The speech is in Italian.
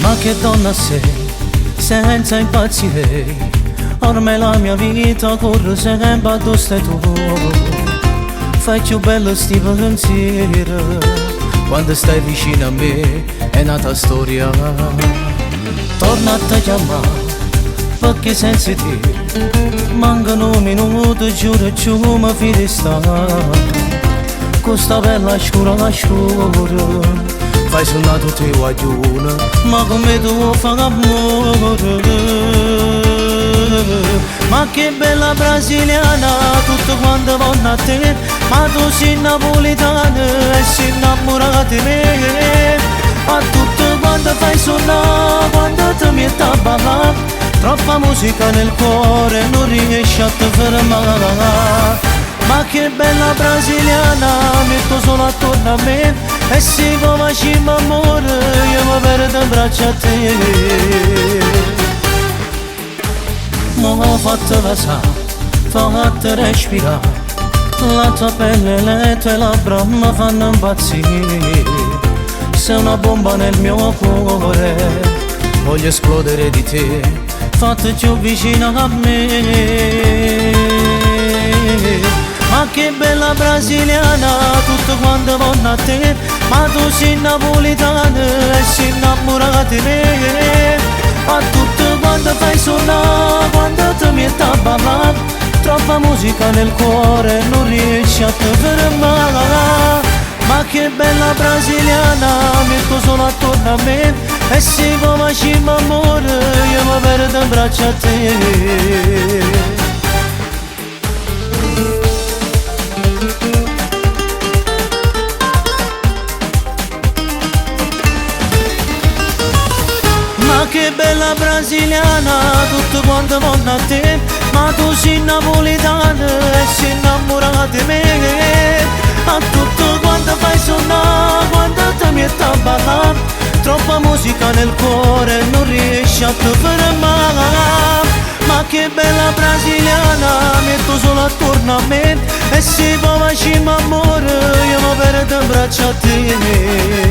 Ma che donna sei, senza impazzire. Ormai la mia vita corre sempre addosso stai tu. Fai più bello sti pensieri quando stai vicino a me, è nata storia. Torna a te chiamare perché senza te mancano minuti, giuro giù mi fidi sta. Questa bella scura fai suonare tutti i guaglioni, ma come tu fai amore. Ma che bella brasiliana, tutto quanto vanno a te. Ma tu sei napoletana e sei innamorata di me. Ma tutto quanto fai suonare, quando ti metti a ballare, troppa musica nel cuore, non riesci a te fermare. Ma che bella brasiliana, metto solo attorno a me. E se come ci m'amore, io mi perdo in braccio a te. Mi ha fatto passare, fatto respirare, la tua pelle e le tue labbra mi fanno impazzire. Sei una bomba nel mio cuore, voglio esplodere di te, fatti più vicino a me. Ma che bella brasiliana, tutto quanto vanno a te. Ma tu sei napoletana e sei innamorata di me. Ma tutto quanto fai suonare, quando ti metti a ballare, troppa musica nel cuore, non riesci a te fermare. Ma che bella brasiliana, metto solo attorno a me. E se come ci m'amore, io mi perdo in braccio a te. Ma che bella brasiliana, tutto quanto vanno a te. Ma tu sei napoletana e sei innamorata di me. Ma tutto quanto fai suonare, quando ti metti a ballare, troppa musica nel cuore, non riesci a te fermare. Ma che bella brasiliana, metto solo attorno a me. E se poi ci m'amore, io mi perdo in braccio a te.